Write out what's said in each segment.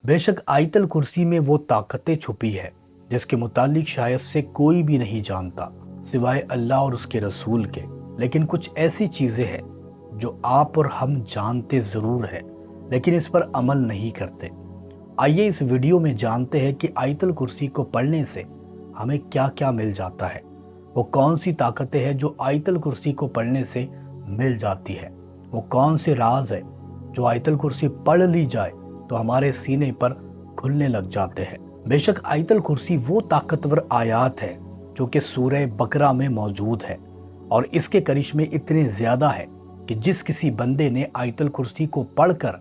بے شک آیت الکرسی میں وہ طاقتیں چھپی ہے جس کے متعلق شاید سے کوئی بھی نہیں جانتا سوائے اللہ اور اس کے رسول کے، لیکن کچھ ایسی چیزیں ہیں جو آپ اور ہم جانتے ضرور ہیں لیکن اس پر عمل نہیں کرتے۔ آئیے اس ویڈیو میں جانتے ہیں کہ آیت الکرسی کو پڑھنے سے ہمیں کیا کیا مل جاتا ہے، وہ کون سی طاقتیں ہیں جو آیت الکرسی کو پڑھنے سے مل جاتی ہے، وہ کون سے راز ہے جو آیت الکرسی پڑھ لی جائے تو ہمارے سینے پر کھلنے لگ جاتے ہیں۔ بے شک آیت الکرسی وہ طاقتور آیات ہے جو کہ سورہ بقرہ میں موجود ہے، اور اس کے کرشمے اتنے زیادہ ہے کہ جس کسی بندے نے آیت الکرسی کو پڑھ کر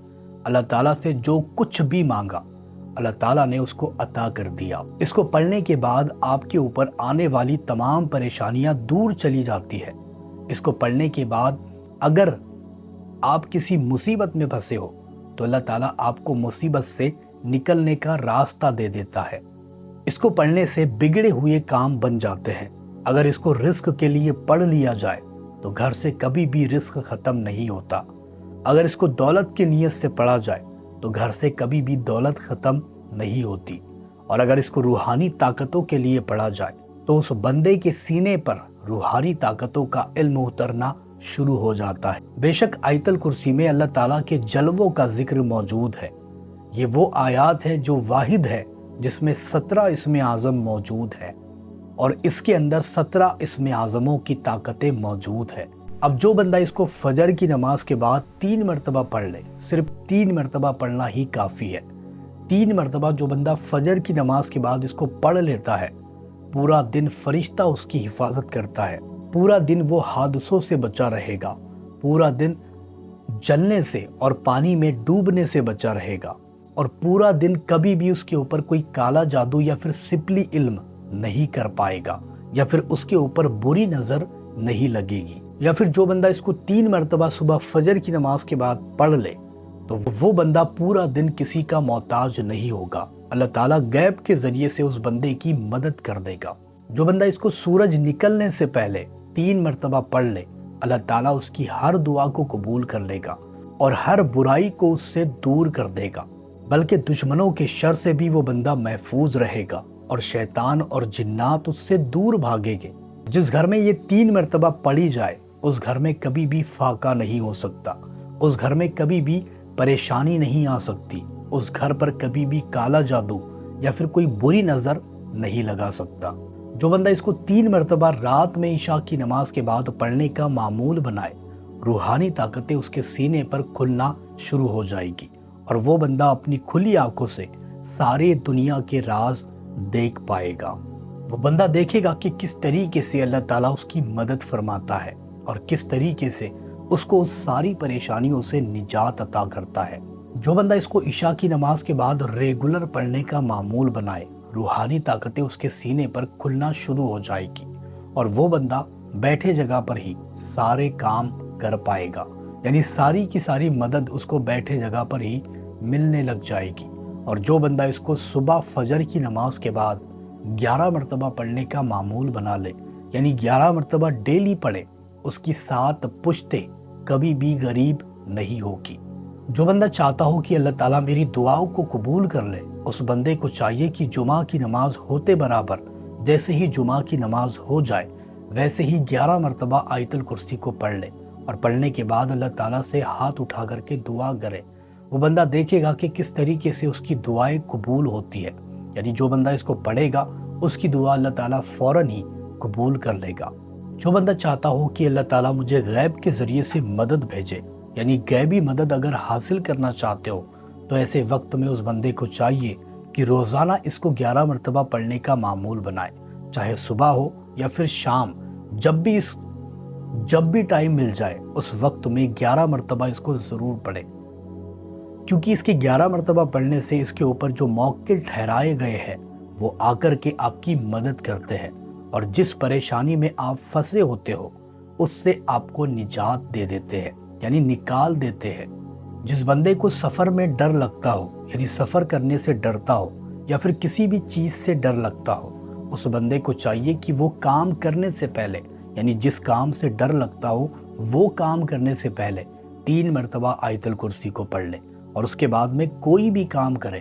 اللہ تعالیٰ سے جو کچھ بھی مانگا اللہ تعالیٰ نے اس کو عطا کر دیا۔ اس کو پڑھنے کے بعد آپ کے اوپر آنے والی تمام پریشانیاں دور چلی جاتی ہے۔ اس کو پڑھنے کے بعد اگر آپ کسی مصیبت میں پھنسے ہو تو اللہ تعالیٰ آپ کو مصیبت سے نکلنے کا راستہ دے دیتا ہے۔ اس کو پڑھنے سے بگڑے ہوئے کام بن جاتے ہیں۔ اگر اس کو رزق کے لیے پڑھ لیا جائے تو گھر سے کبھی بھی رزق ختم نہیں ہوتا۔ اگر اس کو دولت کی نیت سے پڑھا جائے تو گھر سے کبھی بھی دولت ختم نہیں ہوتی، اور اگر اس کو روحانی طاقتوں کے لیے پڑھا جائے تو اس بندے کے سینے پر روحانی طاقتوں کا علم اترنا شروع ہو جاتا ہے۔ بے شک آیت الکرسی میں اللہ تعالیٰ کے جلووں کا ذکر موجود ہے۔ یہ وہ آیات ہے جو واحد ہے جس میں 17 اسم اعظم موجود ہے، اور اس کے اندر 17 اسم اعظموں کی طاقتیں موجود ہے۔ اب جو بندہ اس کو فجر کی نماز کے بعد 3 مرتبہ پڑھ لے، صرف 3 مرتبہ پڑھنا ہی کافی ہے۔ 3 مرتبہ جو بندہ فجر کی نماز کے بعد اس کو پڑھ لیتا ہے، پورا دن فرشتہ اس کی حفاظت کرتا ہے، پورا دن وہ حادثوں سے بچا رہے گا، پورا دن جلنے سے اور پانی میں ڈوبنے سے بچا رہے گا، اور پورا دن کبھی بھی اس کے اوپر کوئی کالا جادو یا پھر سپلی علم نہیں کر پائے گا، یا پھر اس کے اوپر بری نظر نہیں لگے گی۔ یا پھر جو بندہ اس کو 3 مرتبہ صبح فجر کی نماز کے بعد پڑھ لے تو وہ بندہ پورا دن کسی کا محتاج نہیں ہوگا۔ اللہ تعالیٰ غیب کے ذریعے سے اس بندے کی مدد کر دے گا۔ جو بندہ اس کو سورج نکلنے سے پہلے 3 مرتبہ پڑھ لے، اللہ تعالیٰ اس کی ہر دعا کو قبول کر لے گا اور ہر برائی کو اس سے دور کر دے گا، بلکہ دشمنوں کے شر سے بھی وہ بندہ محفوظ رہے گا اور شیطان اور جنات اس سے دور بھاگے گے۔ جس گھر میں یہ 3 مرتبہ پڑھی جائے اس گھر میں کبھی بھی فاقہ نہیں ہو سکتا، اس گھر میں کبھی بھی پریشانی نہیں آ سکتی، اس گھر پر کبھی بھی کالا جادو یا پھر کوئی بری نظر نہیں لگا سکتا۔ جو بندہ اس کو 3 مرتبہ رات میں عشاء کی نماز کے بعد پڑھنے کا معمول بنائے، روحانی طاقتیں اس کے سینے پر کھلنا شروع ہو جائے گی، اور وہ بندہ اپنی کھلی آنکھوں سے سارے دنیا کے راز دیکھ پائے گا۔ وہ بندہ دیکھے گا کہ کس طریقے سے اللہ تعالیٰ اس کی مدد فرماتا ہے اور کس طریقے سے اس کو اس ساری پریشانیوں سے نجات عطا کرتا ہے۔ جو بندہ اس کو عشاء کی نماز کے بعد ریگولر پڑھنے کا معمول بنائے، روحانی طاقتیں اس کے سینے پر کھلنا شروع ہو جائے گی، اور وہ بندہ بیٹھے جگہ پر ہی سارے کام کر پائے گا، یعنی ساری کی ساری مدد اس کو بیٹھے جگہ پر ہی ملنے لگ جائے گی۔ اور جو بندہ اس کو صبح فجر کی نماز کے بعد 11 مرتبہ پڑھنے کا معمول بنا لے، یعنی 11 مرتبہ ڈیلی پڑھے، اس کی 7 پشتیں کبھی بھی غریب نہیں ہوگی۔ جو بندہ چاہتا ہو کہ اللہ تعالیٰ میری دعاؤں کو قبول کر لے، اس بندے کو چاہیے کہ جمعہ کی نماز ہوتے برابر جیسے ہی جمعہ کی نماز ہو جائے ویسے ہی 11 مرتبہ آیت الکرسی کو پڑھ لے، اور پڑھنے کے بعد اللہ تعالیٰ سے ہاتھ اٹھا کر کے دعا کرے۔ وہ بندہ دیکھے گا کہ کس طریقے سے اس کی دعائیں قبول ہوتی ہے، یعنی جو بندہ اس کو پڑھے گا اس کی دعا اللہ تعالیٰ فوراً ہی قبول کر لے گا۔ جو بندہ چاہتا ہو کہ اللہ تعالیٰ مجھے غیب کے ذریعے سے مدد بھیجے، یعنی غیبی مدد اگر حاصل کرنا چاہتے ہو، تو ایسے وقت میں اس بندے کو چاہیے کہ روزانہ اس کو 11 مرتبہ پڑھنے کا معمول بنائے، چاہے صبح ہو یا پھر شام، جب بھی ٹائم مل جائے اس وقت میں 11 مرتبہ اس کو ضرور پڑھے، کیونکہ اس کے 11 مرتبہ پڑھنے سے اس کے اوپر جو موکل ٹھہرائے گئے ہیں وہ آ کر کے آپ کی مدد کرتے ہیں، اور جس پریشانی میں آپ پھنسے ہوتے ہو اس سے آپ کو نجات دے دیتے ہیں، یعنی نکال دیتے ہیں۔ جس بندے کو سفر میں ڈر لگتا ہو، یعنی سفر کرنے سے ڈرتا ہو یا پھر کسی بھی چیز سے ڈر لگتا ہو، اس بندے کو چاہیے کہ وہ کام کرنے سے پہلے، یعنی جس کام سے ڈر لگتا ہو وہ کام کرنے سے پہلے 3 مرتبہ آیت الکرسی کو پڑھ لے، اور اس کے بعد میں کوئی بھی کام کرے